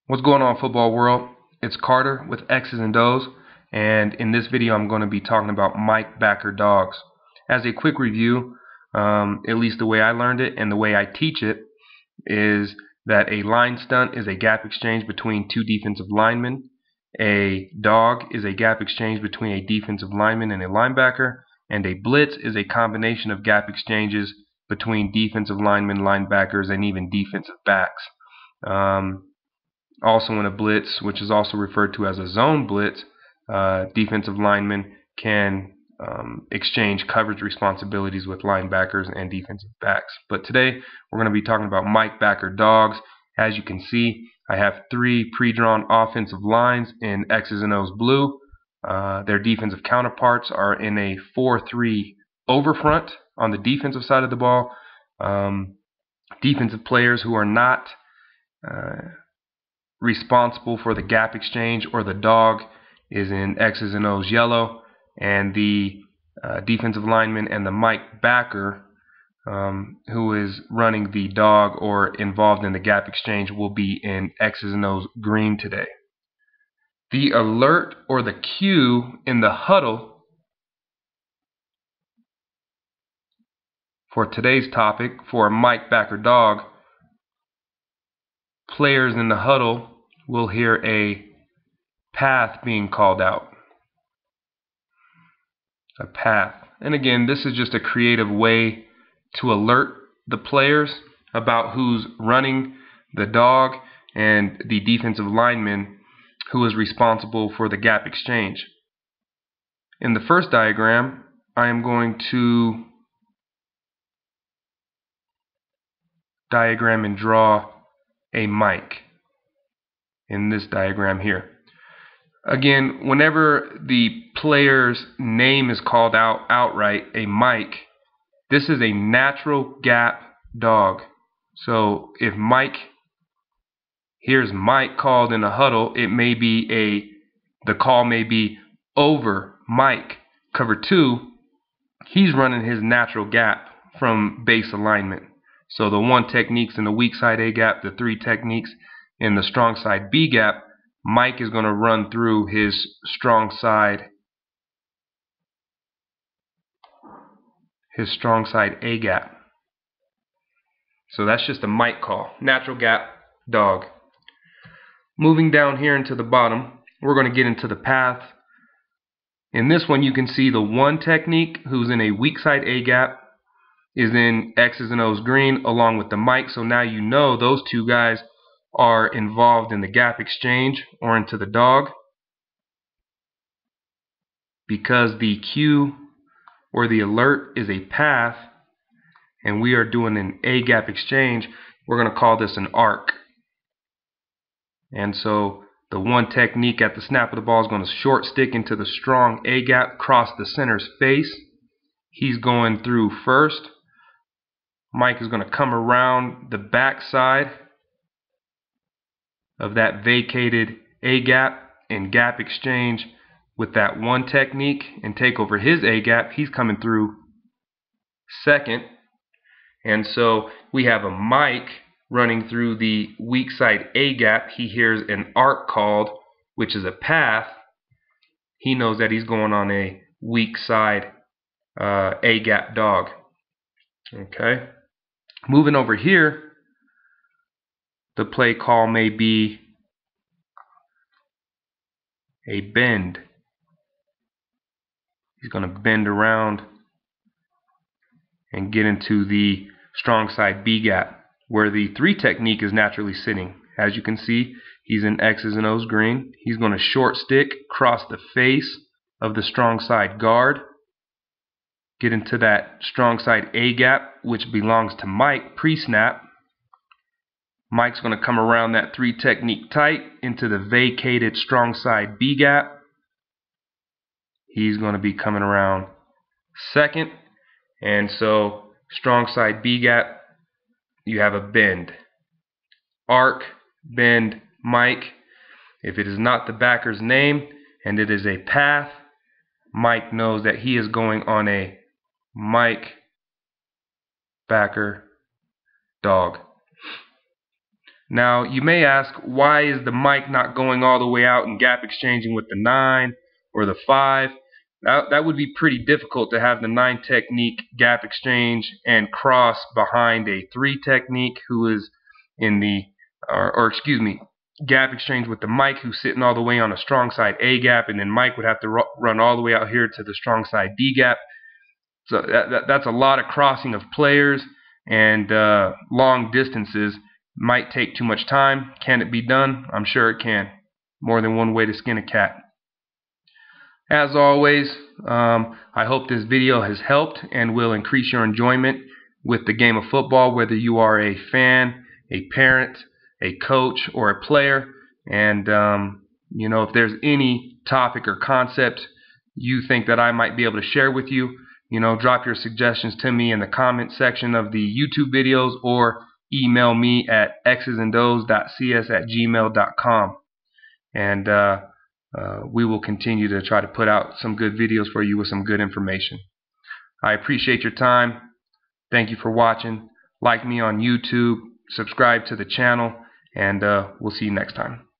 What's going on, football world? It's Carter with X's and O's, and in this video I'm going to be talking about Mike backer dogs. As a quick review, at least the way I learned it and the way I teach it, is that a line stunt is a gap exchange between two defensive linemen. A dog is a gap exchange between a defensive lineman and a linebacker, and a blitz is a combination of gap exchanges between defensive linemen, linebackers, and even defensive backs. Also in a blitz, which is also referred to as a zone blitz, defensive linemen can exchange coverage responsibilities with linebackers and defensive backs. But today we're going to be talking about Mike backer dogs. As you can see, I have three pre-drawn offensive lines in X's and O's blue. Their defensive counterparts are in a 4-3 over front on the defensive side of the ball. Defensive players who are not responsible for the gap exchange or the dog is in X's and O's yellow, and the defensive lineman and the Mike backer who is running the dog or involved in the gap exchange will be in X's and O's green today. The alert or the cue in the huddle for today's topic for a Mike backer dog, players in the huddle will hear a path being called out. A path. And again, this is just a creative way to alert the players about who's running the dog and the defensive lineman who is responsible for the gap exchange. In the first diagram, I am going to diagram and draw a Mike in this diagram here. Again, whenever the player's name is called out outright, a Mike, this is a natural gap dog. So if Mike hears Mike called in a huddle, it may be the call may be over Mike. Cover 2, he's running his natural gap from base alignment. So the 1 techniques in the weak side A gap, the 3 techniques in the strong side B gap, Mike is going to run through his strong side A gap. So that's just a Mike call, natural gap dog. Moving down here into the bottom, we're going to get into the path. In this one, you can see the 1 technique who's in a weak side A gap is in X's and O's green along with the Mike. So now you know those 2 guys are involved in the gap exchange or into the dog. Because the cue or the alert is a path and we are doing an A gap exchange, we're going to call this an arc. And so the 1 technique at the snap of the ball is going to short stick into the strong A gap, cross the center's face. He's going through first. Mike is going to come around the back side of that vacated A gap and gap exchange with that 1 technique and take over his A gap. He's coming through second. And so we have a Mike running through the weak side A gap. He hears an arc called, which is a path. He knows that he's going on a weak side A gap dog. Okay. Moving over here, the play call may be a bend. He's going to bend around and get into the strong side B gap, where the 3 technique is naturally sitting. As you can see, he's in X's and O's green. He's going to short stick, cross the face of the strong side guard, get into that strong side A gap, which belongs to Mike pre-snap. Mike's going to come around that 3 technique tight into the vacated strong side B gap. He's going to be coming around second. And so strong side B gap, you have a bend. Arc, bend, Mike. If it is not the backer's name and it is a path, Mike knows that he is going on a Mike backer dog. Now, you may ask, why is the mic not going all the way out and gap exchanging with the 9 or the 5? That would be pretty difficult to have the 9 technique gap exchange and cross behind a 3 technique who is in the, excuse me, gap exchange with the Mike who's sitting all the way on a strong side A gap, and then Mike would have to run all the way out here to the strong side D gap. So that's a lot of crossing of players, and long distances might take too much time. Can it be done? I'm sure it can. More than one way to skin a cat. As always, I hope this video has helped and will increase your enjoyment with the game of football, whether you are a fan, a parent, a coach, or a player. And you know, if there's any topic or concept you think that I might be able to share with you, you know, drop your suggestions to me in the comment section of the YouTube videos, or email me at xzandos.com. And we will continue to try to put out some good videos for you with some good information. I appreciate your time. Thank you for watching. Like me on YouTube, subscribe to the channel, and we'll see you next time.